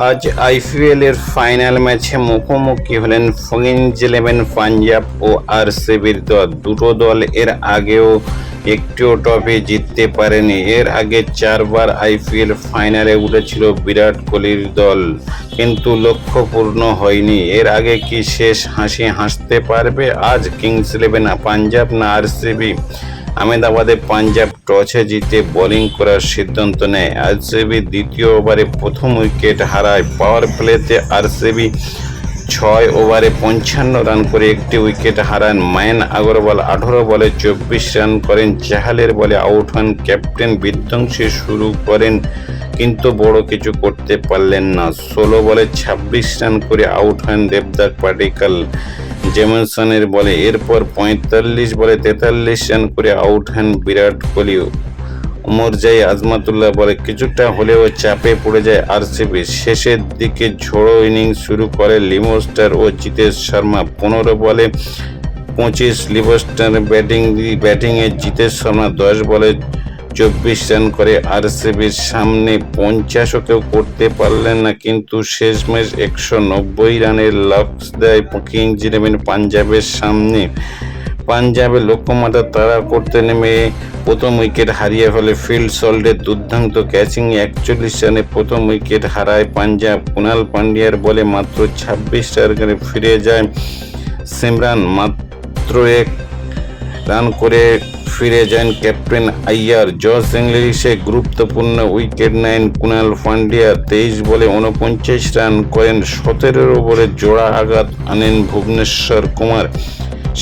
আজ আইপিএল এর ফাইনাল ম্যাচে মুখোমুখি হলেন কিংস ইলেভেন পাঞ্জাব ও আরসিবির দল। দুটো দল এর আগেও একটিও ট্রফি জিততে পারেনি। এর আগে 4বার আইপিএল ফাইনালে উঠেছিল বিরাট কোহলির দল, কিন্তু লক্ষ্য পূর্ণ হয়নি। এর আগে কি শেষ হাসি হাসতে পারবে আজ কিংস ইলেভেন পাঞ্জাব না আরসিবি? আহমেদাবাদে পাঞ্জাব টসে জিতে বোলিং করার সিদ্ধান্ত নেয়। আরসিবি দ্বিতীয় ওভারে প্রথম উইকেট হারায়। পাওয়ার প্লেতে আরসিবি 6 ওভারে 55 রান করে একটি উইকেট হারান। মায়াঙ্ক আগরওয়াল 18 বলে 24 রান করেন। চাহালের বলে আউট হন। ক্যাপ্টেন বিধ্বংসী শুরু করেন, কিন্তু বড় কিছু করতে পারলেন না। 16 বলে 26 রান করে আউট হন দেবদাস পাডিক্কল জেমিসনের বলে। এরপর 45 বলে 43 রান করে আউট হন বিরাট কোহলি। উমরজাই আজমাতুল্লাহ বলে কিছুটা হলেও চাপে পড়ে যায় আরসিবি। শেষের দিকে ঝোড়ো ইনিংস শুরু করে লিভারস্টার ও জিতেশ শর্মা। 15 বলে 25 লিভারস্টার ব্যাটিংয়ে জিতেশ শর্মা 10 বলে 24 রান করে আরসিবির সামনে 50ও কেউ করতে পারলেন না, কিন্তু শেষমেশ 190 রানের লক্ষ্য দেয় কিংস ইলেভেন পাঞ্জাবের সামনে। পাঞ্জাবের লক্ষ্যমাত্রা তাড়া করতে নেমে প্রথম উইকেট হারিয়ে ফেলে ফিল সল্টের দুর্দান্ত ক্যাচিংয়ে। 41 রানে প্রথম উইকেট হারায় পাঞ্জাব। কুনাল পান্ডিয়ার বলে মাত্র 26 রানে ফিরে যায় সিমরান। মাত্র 1 রান করে ফিরে যান ক্যাপ্টেন আইয়ার। জস ইংলিশে গুরুত্বপূর্ণ উইকেট নেন কুনাল পান্ডিয়া। 23 বলে 49 রান করেন। 17 ওভারে জোড়া আঘাত আনেন ভুবনেশ্বর কুমার।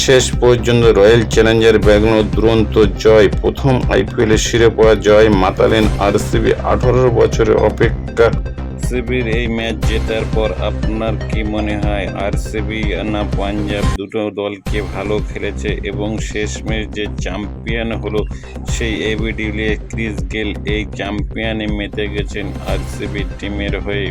শেষ পর্যন্ত রয়্যাল চ্যালেঞ্জার্স ব্যাঙ্গালোর দুরন্ত জয়। প্রথম আইপিএলের শিরোপা জয় মাতালেন আরসিবি। 18 বছরের অপেক্ষা। আরসিবির এই ম্যাচ জেতার পর আপনার কি মনে হয়, আরসিবি না পাঞ্জাব দুটো দলকে ভালো খেলেছে এবং শেষমেশ যে চ্যাম্পিয়ন হলো সেই এবি ডিভিলিয়ার্স ক্রিস গেল এই চ্যাম্পিয়নে মেতে গেছেন আরসিবি টিমের হয়ে?